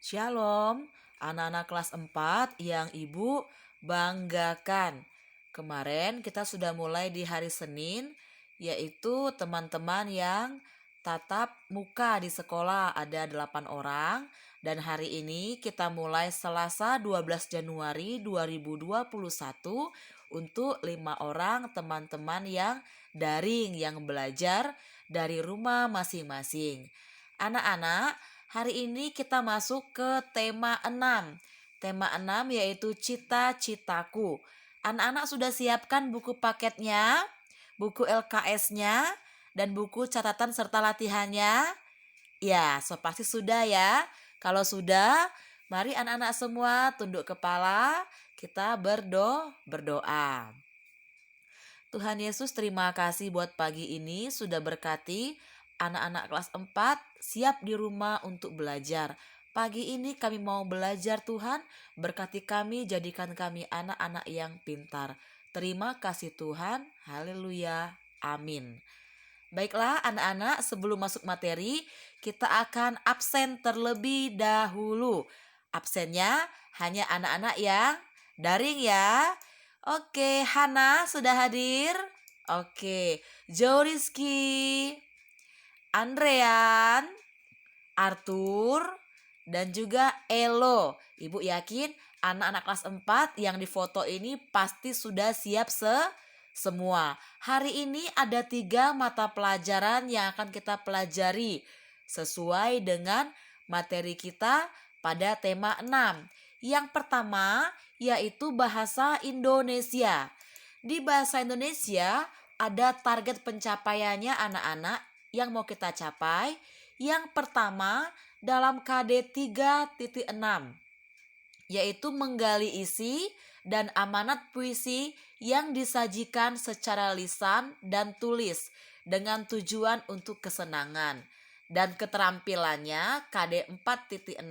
Shalom, anak-anak kelas 4 yang Ibu banggakan. Kemarin kita sudah mulai di hari Senin, yaitu teman-teman yang tatap muka di sekolah ada 8 orang. Dan hari ini kita mulai Selasa 12 Januari 2021 untuk 5 orang teman-teman yang daring yang belajar dari rumah masing-masing. Anak-anak, hari ini kita masuk ke tema 6. Tema 6 yaitu cita-citaku. Anak-anak sudah siapkan buku paketnya, buku LKS-nya, dan buku catatan serta latihannya? Ya, so pasti sudah ya. Kalau sudah, mari anak-anak semua tunduk kepala, kita berdoa. Tuhan Yesus, terima kasih buat pagi ini sudah berkati anak-anak kelas 4 siap di rumah untuk belajar. Pagi ini kami mau belajar Tuhan, berkati kami, jadikan kami anak-anak yang pintar. Terima kasih Tuhan, haleluya, amin. Baiklah anak-anak, sebelum masuk materi, kita akan absen terlebih dahulu. Absennya hanya anak-anak yang daring ya. Oke, Hana sudah hadir? Oke, Jo Rizky, Andrean, Arthur, dan juga Elo. Ibu yakin anak-anak kelas 4 yang difoto ini pasti sudah siap semua. Hari ini ada 3 mata pelajaran yang akan kita pelajari sesuai dengan materi kita pada tema 6. Yang pertama yaitu bahasa Indonesia. Di bahasa Indonesia ada target pencapaiannya anak-anak yang mau kita capai. Yang pertama dalam KD 3.6 yaitu menggali isi dan amanat puisi yang disajikan secara lisan dan tulis dengan tujuan untuk kesenangan. Dan keterampilannya KD 4.6,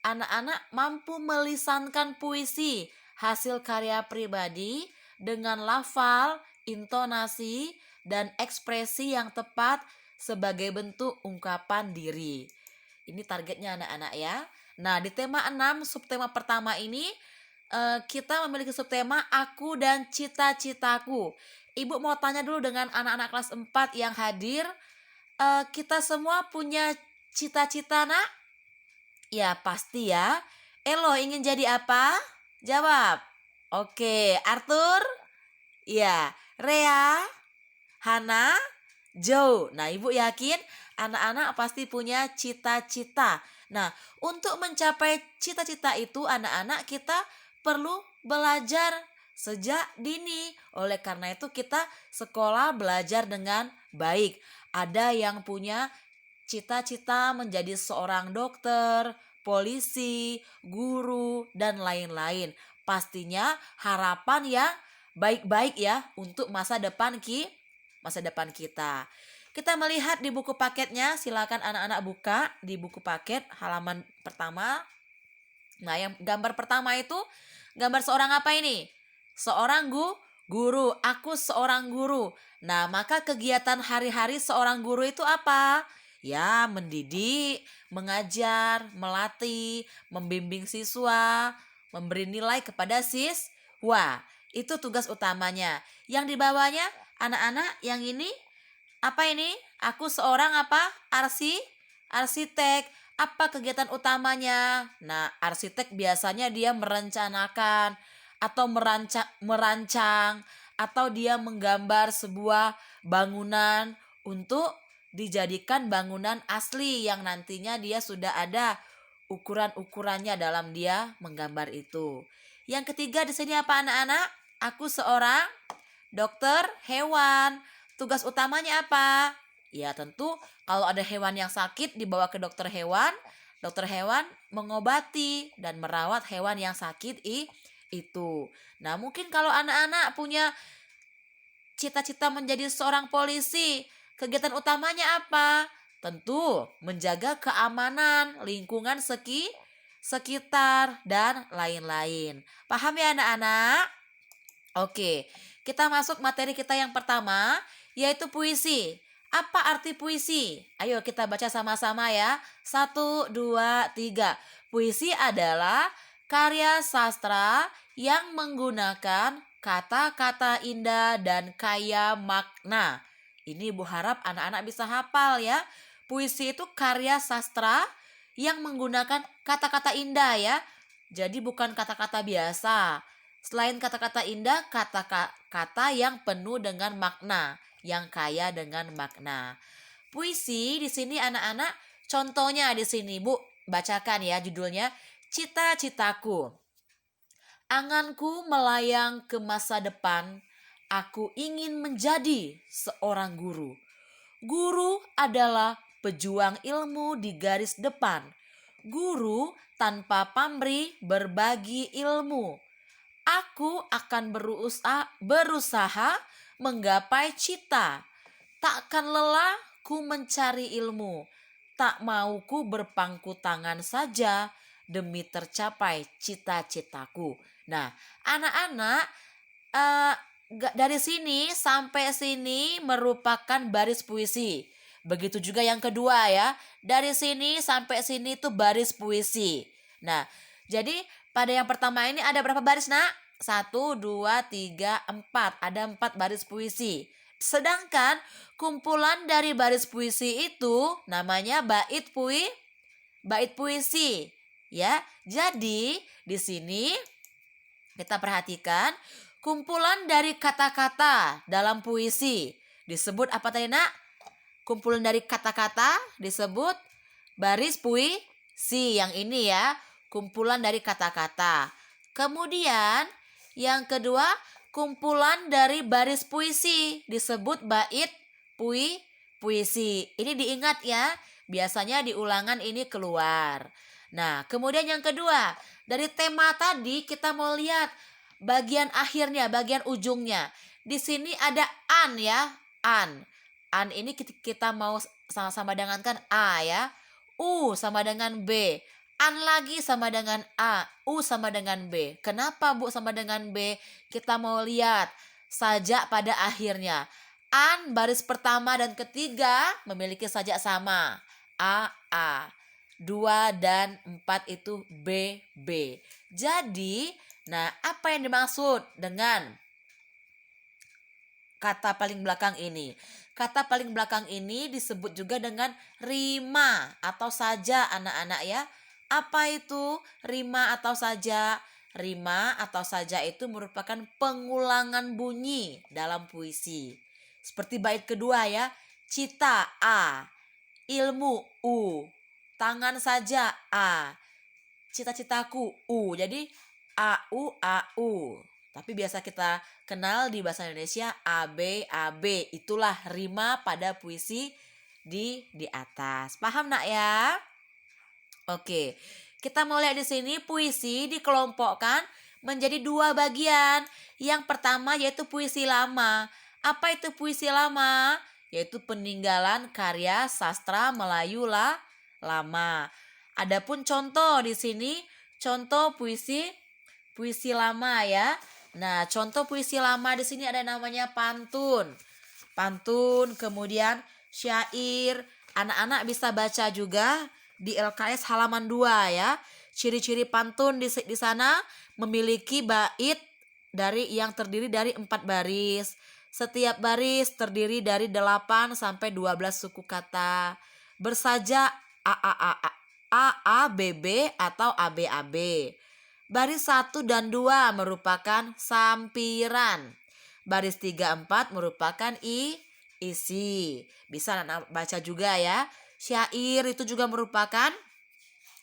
anak-anak mampu melisankan puisi hasil karya pribadi dengan lafal, intonasi, dan ekspresi yang tepat sebagai bentuk ungkapan diri. Ini targetnya anak-anak ya. Nah, di tema 6, subtema pertama ini kita memiliki subtema aku dan cita-citaku. Ibu mau tanya dulu dengan anak-anak kelas 4 yang hadir. Kita semua punya cita-cita, Nak? Ya, pasti ya. Elo ingin jadi apa? Jawab. Oke, Arthur? Ya, Rea? Hana? Joe. Nah, Ibu yakin anak-anak pasti punya cita-cita. Nah, untuk mencapai cita-cita itu anak-anak kita perlu belajar sejak dini. Oleh karena itu kita sekolah belajar dengan baik. Ada yang punya cita-cita menjadi seorang dokter, polisi, guru, dan lain-lain. Pastinya harapan yang baik-baik ya untuk masa depan kita. Kita melihat di buku paketnya, silakan anak-anak buka di buku paket halaman pertama. Nah, yang gambar pertama itu gambar seorang apa ini? Seorang guru. Aku seorang guru. Nah, maka kegiatan hari-hari seorang guru itu apa? Ya, mendidik, mengajar, melatih, membimbing siswa, memberi nilai kepada siswa. Itu tugas utamanya. Yang di bawahnya anak-anak yang ini apa ini? Aku seorang apa? Arsitek. Apa kegiatan utamanya? Nah, arsitek biasanya dia merencanakan atau merancang atau dia menggambar sebuah bangunan untuk dijadikan bangunan asli yang nantinya dia sudah ada ukuran-ukurannya dalam dia menggambar itu. Yang ketiga di sini apa anak-anak? Aku seorang dokter hewan. Tugas utamanya apa? Ya tentu kalau ada hewan yang sakit dibawa ke dokter hewan. Dokter hewan mengobati dan merawat hewan yang sakit itu. Nah mungkin kalau anak-anak punya cita-cita menjadi seorang polisi, kegiatan utamanya apa? Tentu menjaga keamanan lingkungan sekitar dan lain-lain. Paham ya anak-anak? Oke, kita masuk materi kita yang pertama, yaitu puisi. Apa arti puisi? Ayo kita baca sama-sama ya. 1, 2, 3. Puisi adalah karya sastra yang menggunakan kata-kata indah dan kaya makna. Ini Ibu harap anak-anak bisa hafal ya. Puisi itu karya sastra yang menggunakan kata-kata indah ya. Jadi bukan kata-kata biasa. Selain kata-kata indah, kata-kata yang penuh dengan makna, yang kaya dengan makna. Puisi di sini anak-anak, contohnya di sini Bu, bacakan ya judulnya. Cita-citaku. Anganku melayang ke masa depan, aku ingin menjadi seorang guru. Guru adalah pejuang ilmu di garis depan. Guru tanpa pamrih berbagi ilmu. Aku akan berusaha menggapai cita. Takkan lelah ku mencari ilmu. Tak mau ku berpangku tangan saja demi tercapai cita-citaku. Nah, anak-anak dari sini sampai sini merupakan baris puisi. Begitu juga yang kedua ya. Dari sini sampai sini tuh baris puisi. Nah, jadi pada yang pertama ini ada berapa baris nak? 1, 2, 3, 4. Ada 4 baris puisi. Sedangkan kumpulan dari baris puisi itu namanya bait puisi. Ya, jadi di sini kita perhatikan kumpulan dari kata-kata dalam puisi disebut apa tadi nak? Kumpulan dari kata-kata disebut baris puisi. Yang ini ya, kumpulan dari kata-kata. Kemudian yang kedua, kumpulan dari baris puisi disebut bait puisi. Ini diingat ya, biasanya di ulangan ini keluar. Nah, kemudian yang kedua, dari tema tadi kita mau lihat bagian akhirnya, bagian ujungnya. Di sini ada an ya, an. An ini kita mau sama-sama dengankan A ya. U sama dengan B. An lagi sama dengan A. U sama dengan B. Kenapa Bu sama dengan B? Kita mau lihat sajak pada akhirnya. An baris pertama dan ketiga memiliki sajak sama. A. 2 dan 4 itu B. Jadi, nah apa yang dimaksud dengan kata paling belakang ini? Kata paling belakang ini disebut juga dengan rima atau saja anak-anak ya. Apa itu rima atau saja? Rima atau saja itu merupakan pengulangan bunyi dalam puisi. Seperti bait kedua ya. Cita A, ilmu U, tangan saja A, cita-citaku U. Jadi AU. Tapi biasa kita kenal di bahasa Indonesia AB. Itulah rima pada puisi di atas. Paham nak ya? Oke. Kita mau lihat di sini puisi dikelompokkan menjadi 2 bagian. Yang pertama yaitu puisi lama. Apa itu puisi lama? Yaitu peninggalan karya sastra Melayu lama. Adapun contoh di sini, contoh puisi lama ya. Nah, contoh puisi lama di sini ada namanya pantun. Pantun, kemudian syair. Anak-anak bisa baca juga di LKS halaman 2 ya. Ciri-ciri pantun di sana memiliki bait yang terdiri dari 4 baris. Setiap baris terdiri dari 8 sampai 12 suku kata. Bersajak AABB atau ABAB. Baris 1 dan 2 merupakan sampiran. Baris 3, 4 merupakan isi. Bisa baca juga ya. Syair itu juga merupakan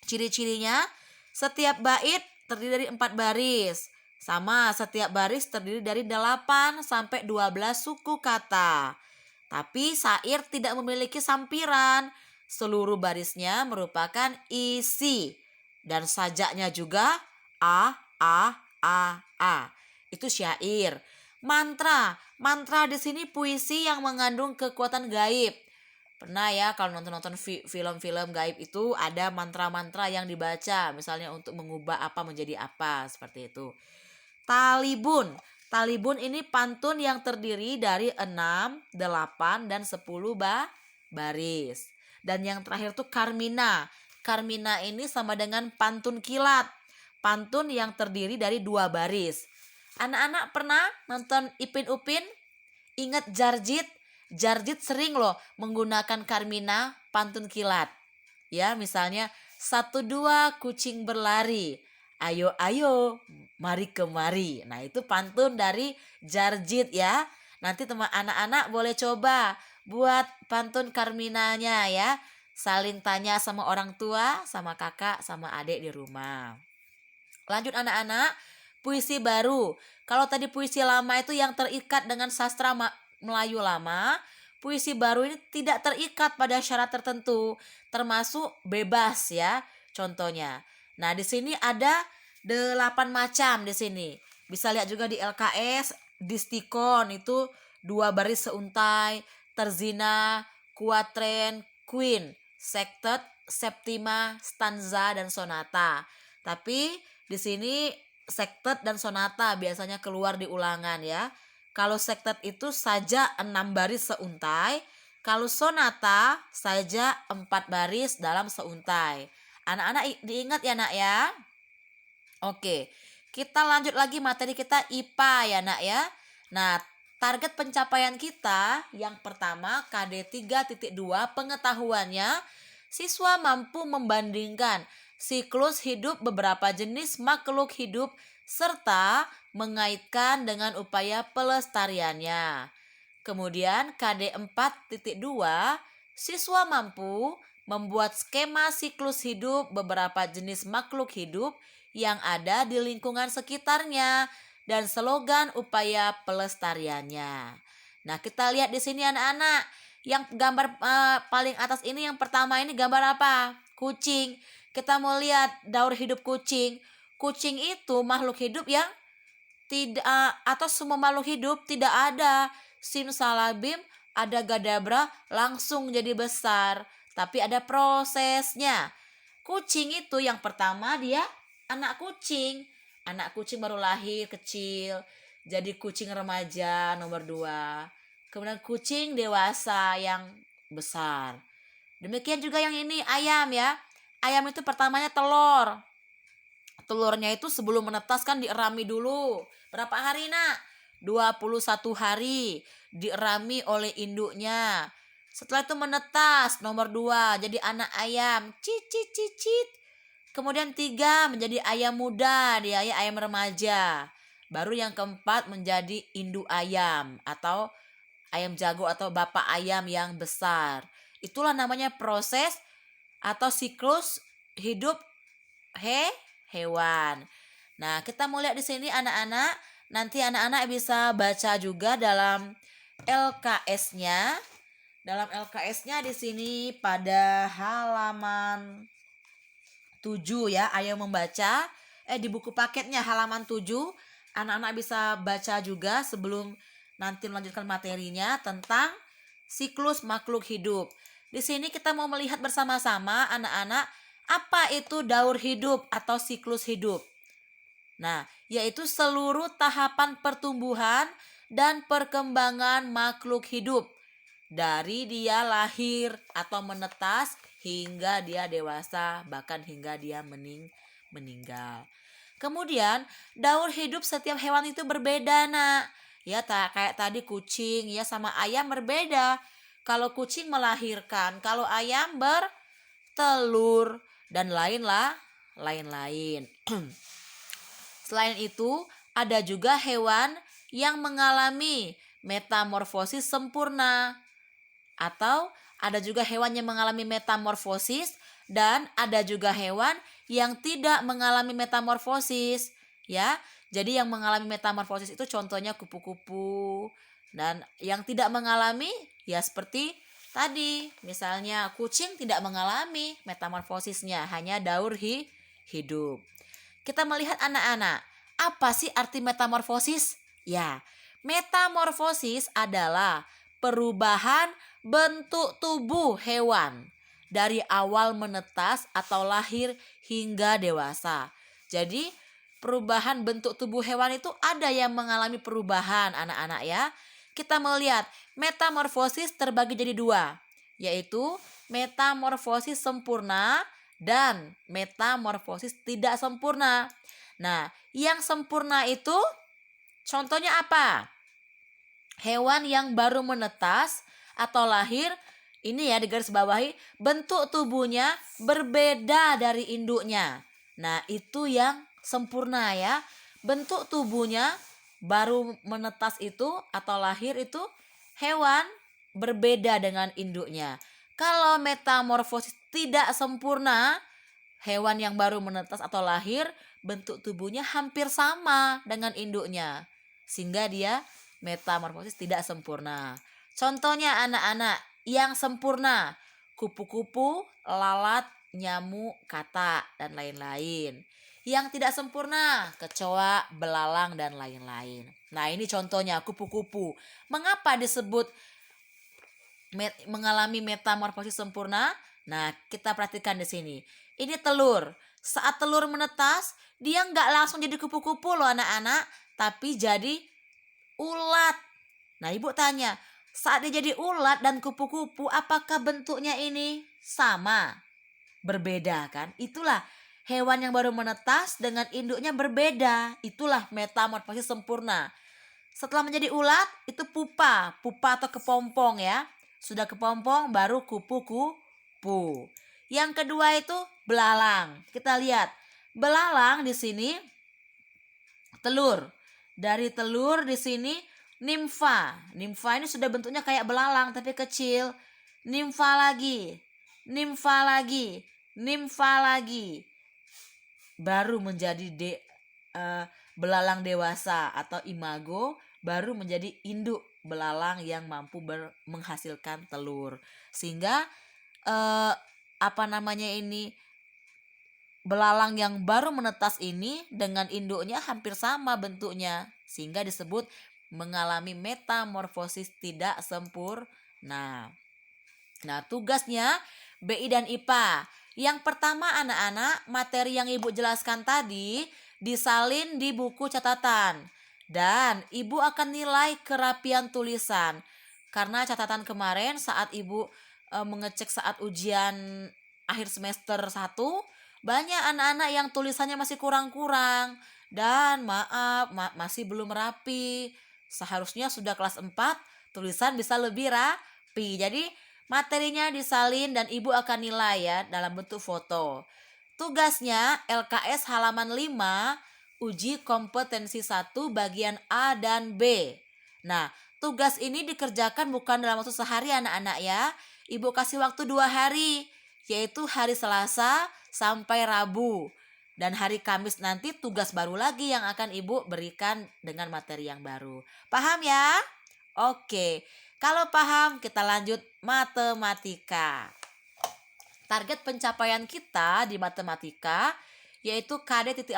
ciri-cirinya. Setiap bait terdiri dari 4 baris. Sama, setiap baris terdiri dari 8 sampai 12 suku kata. Tapi syair tidak memiliki sampiran. Seluruh barisnya merupakan isi. Dan sajaknya juga A. Itu syair. Mantra di sini puisi yang mengandung kekuatan gaib. Pernah ya kalau nonton film-film gaib itu ada mantra-mantra yang dibaca, misalnya untuk mengubah apa menjadi apa, seperti itu. Talibun Talibun ini pantun yang terdiri dari 6, 8, dan 10 baris. Dan yang terakhir tuh Karmina. Karmina ini sama dengan pantun kilat. Pantun yang terdiri dari 2 baris. Anak-anak pernah nonton Ipin Upin? Ingat Jarjit? Jarjit sering loh menggunakan Karmina pantun kilat. Ya, misalnya 1 2 kucing berlari. Ayo ayo, mari kemari. Nah, itu pantun dari Jarjit ya. Nanti teman anak-anak boleh coba buat pantun Karminanya ya. Saling tanya sama orang tua, sama kakak, sama adik di rumah. Lanjut anak-anak, puisi baru. Kalau tadi puisi lama itu yang terikat dengan sastra Melayu lama, puisi baru ini tidak terikat pada syarat tertentu, termasuk bebas ya. Contohnya. Nah, di sini ada 8 macam di sini. Bisa lihat juga di LKS, distikon itu 2 baris seuntai, terzina, kuatren, queen, sektet, septima, stanza, dan sonata. Tapi di sini sektet dan sonata biasanya keluar di ulangan ya. Kalau sektet itu saja 6 baris seuntai, kalau sonata saja 4 baris dalam seuntai. Anak-anak diingat ya nak ya. Oke, kita lanjut lagi materi kita IPA ya nak ya. Nah, target pencapaian kita yang pertama KD 3.2 pengetahuannya, siswa mampu membandingkan siklus hidup beberapa jenis makhluk hidup serta mengaitkan dengan upaya pelestariannya. Kemudian KD 4.2, siswa mampu membuat skema siklus hidup beberapa jenis makhluk hidup yang ada di lingkungan sekitarnya dan slogan upaya pelestariannya. Nah, kita lihat di sini anak-anak, yang gambar paling atas ini yang pertama ini gambar apa? Kucing. Kita mau lihat daur hidup kucing. Kucing itu makhluk hidup yang tidak atau semua makhluk hidup tidak ada simsalabim ada gadabra langsung jadi besar, tapi ada prosesnya. Kucing itu yang pertama dia anak kucing. Anak kucing baru lahir kecil, jadi kucing remaja nomor 2. Kemudian kucing dewasa yang besar. Demikian juga yang ini ayam ya. Ayam itu pertamanya telur. Telurnya itu sebelum menetas kan dierami dulu. Berapa hari nak? 21 hari dierami oleh induknya. Setelah itu menetas nomor 2 jadi anak ayam. Cicit cicit. Kemudian 3 menjadi ayam muda, dia ya ayam remaja. Baru yang keempat menjadi induk ayam atau ayam jago atau bapak ayam yang besar. Itulah namanya proses atau siklus hidup hewan. Nah, kita mau lihat di sini anak-anak. Nanti anak-anak bisa baca juga dalam LKS-nya. Dalam LKS-nya di sini pada halaman 7 ya, ayo membaca. Di buku paketnya halaman 7, anak-anak bisa baca juga sebelum nanti melanjutkan materinya tentang siklus makhluk hidup. Di sini kita mau melihat bersama-sama anak-anak apa itu daur hidup atau siklus hidup. Nah, yaitu seluruh tahapan pertumbuhan dan perkembangan makhluk hidup dari dia lahir atau menetas hingga dia dewasa, bahkan hingga dia meninggal. Kemudian daur hidup setiap hewan itu berbeda nak. Ya kayak tadi kucing ya sama ayam berbeda. Kalau kucing melahirkan, kalau ayam bertelur dan lain-lain. Selain itu ada juga hewan yang mengalami metamorfosis sempurna. Atau ada juga hewan yang mengalami metamorfosis dan ada juga hewan yang tidak mengalami metamorfosis ya. Jadi yang mengalami metamorfosis itu contohnya kupu-kupu, dan yang tidak mengalami ya seperti tadi misalnya kucing tidak mengalami metamorfosisnya, hanya daur hidup. Kita melihat anak-anak, apa sih arti metamorfosis? Ya, metamorfosis adalah perubahan bentuk tubuh hewan dari awal menetas atau lahir hingga dewasa. Jadi perubahan bentuk tubuh hewan itu ada yang mengalami perubahan anak-anak ya. Kita melihat metamorfosis terbagi jadi dua, yaitu metamorfosis sempurna dan metamorfosis tidak sempurna. Nah, yang sempurna itu contohnya apa? Hewan yang baru menetas atau lahir, ini ya digaris bawahi, bentuk tubuhnya berbeda dari induknya. Nah, itu yang sempurna ya. Bentuk tubuhnya baru menetas itu atau lahir itu hewan berbeda dengan induknya. Kalau metamorfosis tidak sempurna, hewan yang baru menetas atau lahir bentuk tubuhnya hampir sama dengan induknya, sehingga dia metamorfosis tidak sempurna. Contohnya anak-anak yang sempurna, kupu-kupu, lalat, nyamuk, katak, dan lain-lain. Yang tidak sempurna, kecoa, belalang, dan lain-lain. Nah, ini contohnya kupu-kupu. Mengapa disebut mengalami metamorfosis sempurna? Nah, kita perhatikan di sini. Ini telur. Saat telur menetas, dia nggak langsung jadi kupu-kupu loh anak-anak, tapi jadi ulat. Nah, ibu tanya, saat dia jadi ulat dan kupu-kupu, apakah bentuknya ini sama? Berbeda kan? Itulah hewan yang baru menetas dengan induknya berbeda. Itulah metamorfosis sempurna. Setelah menjadi ulat, itu pupa atau kepompong ya. Sudah kepompong baru kupu-kupu. Yang kedua itu belalang. Kita lihat, belalang di sini telur. Dari telur di sini nimfa. Nimfa ini sudah bentuknya kayak belalang tapi kecil. Nimfa lagi. Nimfa lagi. Nimfa lagi. Baru menjadi belalang dewasa atau imago, baru menjadi induk belalang yang mampu menghasilkan telur. Sehingga belalang yang baru menetas ini dengan induknya hampir sama bentuknya, sehingga disebut mengalami metamorfosis tidak sempurna. Nah, tugasnya BI dan IPA. Yang pertama anak-anak, materi yang ibu jelaskan tadi disalin di buku catatan. Dan ibu akan nilai kerapian tulisan. Karena catatan kemarin saat ibu mengecek saat ujian akhir semester 1, banyak anak-anak yang tulisannya masih kurang-kurang. Dan maaf, masih belum rapi. Seharusnya sudah kelas 4, tulisan bisa lebih rapi. Jadi materinya disalin dan ibu akan nilai ya dalam bentuk foto. Tugasnya LKS halaman 5, uji kompetensi 1 bagian A dan B. Nah, tugas ini dikerjakan bukan dalam waktu sehari anak-anak ya. Ibu kasih waktu 2 hari, yaitu hari Selasa sampai Rabu. Dan hari Kamis nanti tugas baru lagi yang akan ibu berikan dengan materi yang baru. Paham ya? Oke. Kalau paham, kita lanjut matematika. Target pencapaian kita di matematika yaitu KD.8,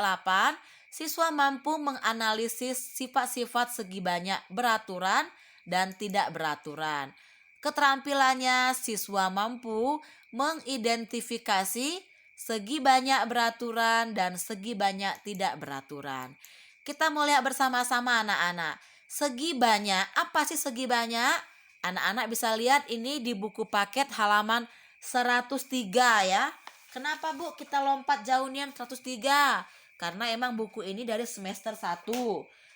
siswa mampu menganalisis sifat-sifat segi banyak beraturan dan tidak beraturan. Keterampilannya, siswa mampu mengidentifikasi segi banyak beraturan dan segi banyak tidak beraturan. Kita mau lihat bersama-sama anak-anak. Segi banyak, apa sih segi banyak? Anak-anak bisa lihat ini di buku paket halaman 103 ya. Kenapa Bu kita lompat jauh nih 103? Karena emang buku ini dari semester 1.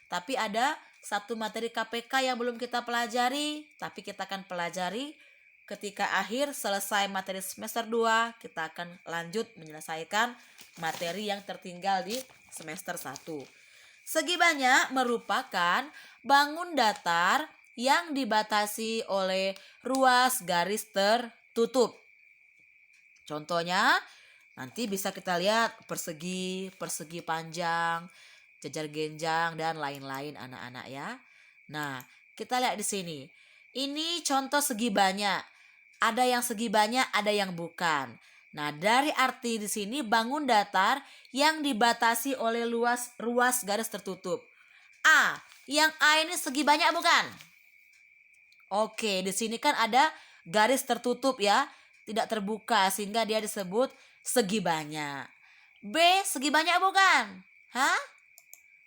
Tapi ada satu materi KPK yang belum kita pelajari. Tapi kita akan pelajari ketika akhir selesai materi semester 2. Kita akan lanjut menyelesaikan materi yang tertinggal di semester 1. Segi banyak merupakan bangun datar yang dibatasi oleh ruas garis tertutup. Contohnya nanti bisa kita lihat persegi, persegi panjang, jajar genjang dan lain-lain anak-anak ya. Nah, kita lihat di sini. Ini contoh segi banyak. Ada yang segi banyak, ada yang bukan. Nah, dari arti di sini bangun datar yang dibatasi oleh ruas garis tertutup. A, yang A ini segi banyak bukan? Oke, di sini kan ada garis tertutup ya, tidak terbuka sehingga dia disebut segi banyak. B, segi banyak bukan? Hah?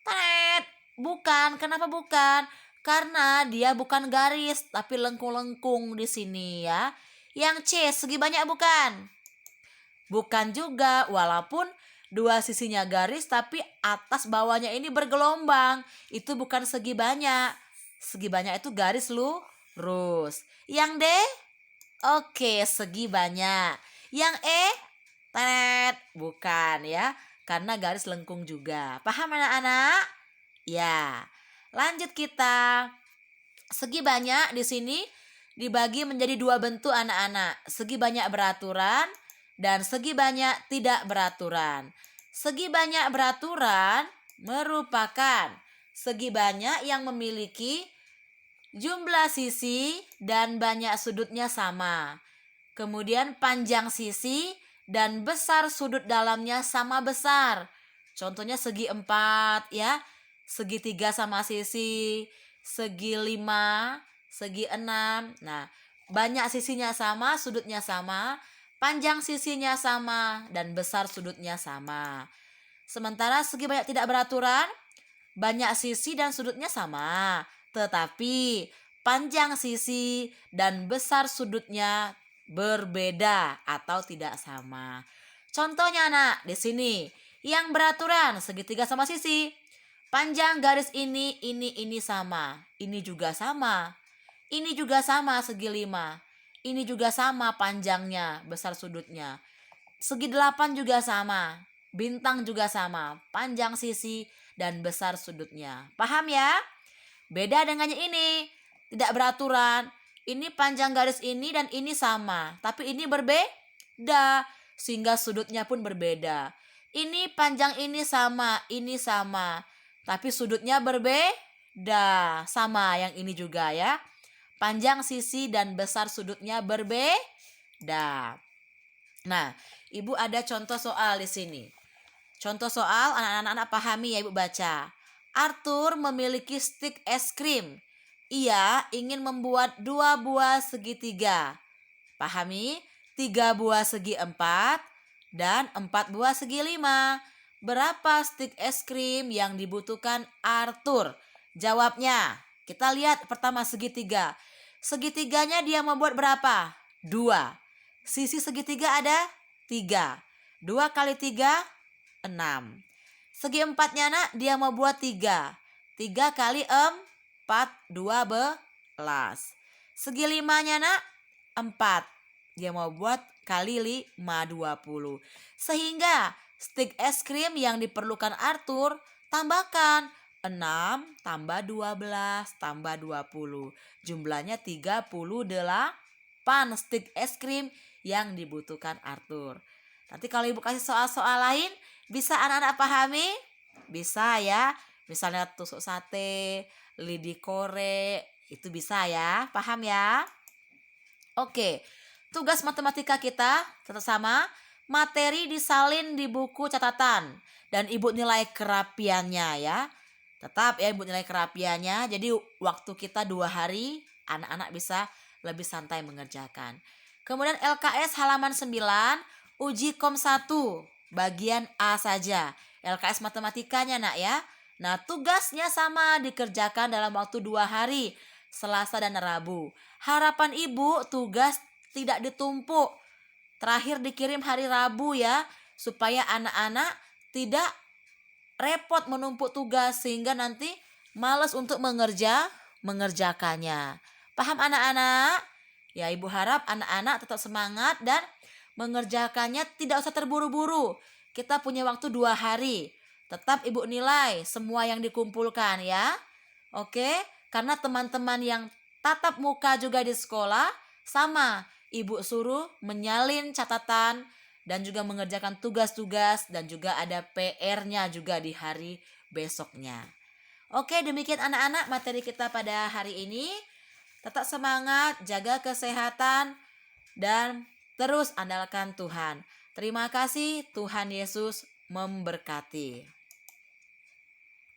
Tet. Bukan, kenapa bukan? Karena dia bukan garis, tapi lengkung-lengkung di sini ya. Yang C, segi banyak bukan? Bukan juga, walaupun dua sisinya garis tapi atas bawahnya ini bergelombang. Itu bukan segi banyak. Segi banyak itu garis lurus. Yang D? Oke, segi banyak. Yang E? Tet, bukan ya. Karena garis lengkung juga. Paham anak-anak? Ya. Lanjut kita. Segi banyak di sini dibagi menjadi dua bentuk anak-anak. Segi banyak beraturan dan segi banyak tidak beraturan. Segi banyak beraturan merupakan segi banyak yang memiliki jumlah sisi dan banyak sudutnya sama. Kemudian panjang sisi dan besar sudut dalamnya sama besar. Contohnya segi 4 ya. Segi 3 sama sisi, segi 5, segi 6. Nah, banyak sisinya sama, sudutnya sama, panjang sisinya sama, dan besar sudutnya sama. Sementara segi banyak tidak beraturan, banyak sisi dan sudutnya sama, tetapi panjang sisi dan besar sudutnya berbeda atau tidak sama. Contohnya anak, di sini yang beraturan segitiga sama sisi. Panjang garis ini sama. Ini juga sama. Ini juga sama segi 5. Ini juga sama panjangnya, besar sudutnya. Segi 8 juga sama. Bintang juga sama. Panjang sisi dan besar sudutnya. Paham ya? Beda dengan yang ini. Tidak beraturan. Ini panjang garis ini dan ini sama. Tapi ini berbeda. Sehingga sudutnya pun berbeda. Ini panjang ini sama. Ini sama. Tapi sudutnya berbeda. Sama yang ini juga ya. Panjang sisi dan besar sudutnya berbeda. Nah, Ibu ada contoh soal di sini. Contoh soal anak-anak pahami ya Ibu baca. Arthur memiliki stik es krim. Ia ingin membuat 2 buah segitiga. Pahami? 3 buah segi 4 dan 4 buah segi 5. Berapa stik es krim yang dibutuhkan Arthur? Jawabnya. Kita lihat pertama segitiga. Segitiganya dia membuat berapa? 2. Sisi segitiga ada 3. 2 kali 3, 6. Segi 4-nya nak dia mau buat 3. 3 kali 4, 12. Segi 5-nya nak 4. Dia mau buat kali 5, 20. Sehingga stik es krim yang diperlukan Arthur tambahkan 6 tambah 12 tambah 20. Jumlahnya 38 stik es krim yang dibutuhkan Arthur. Nanti kalau Ibu kasih soal-soal lain, bisa anak-anak pahami? Bisa ya. Misalnya tusuk sate, lidi kore, itu bisa ya. Paham ya? Oke. Tugas matematika kita tetap sama. Materi disalin di buku catatan dan Ibu nilai kerapiannya ya. Tetap ya Ibu nilai kerapiannya. Jadi waktu kita 2 hari, anak-anak bisa lebih santai mengerjakan. Kemudian LKS halaman 9, uji kom 1, bagian A saja. LKS matematikanya nak ya. Nah tugasnya sama dikerjakan dalam waktu 2 hari, Selasa dan Rabu. Harapan Ibu tugas tidak ditumpuk. Terakhir dikirim hari Rabu ya. Supaya anak-anak tidak repot menumpuk tugas sehingga nanti malas untuk mengerjakannya. Paham anak-anak? Ya Ibu harap anak-anak tetap semangat dan mengerjakannya tidak usah terburu-buru. Kita punya waktu 2 hari. Tetap Ibu nilai semua yang dikumpulkan ya. Oke, karena teman-teman yang tatap muka juga di sekolah sama. Ibu suruh menyalin catatan dan juga mengerjakan tugas-tugas dan juga ada PR-nya juga di hari besoknya. Oke, demikian anak-anak materi kita pada hari ini. Tetap semangat, jaga kesehatan, dan terus andalkan Tuhan. Terima kasih, Tuhan Yesus memberkati.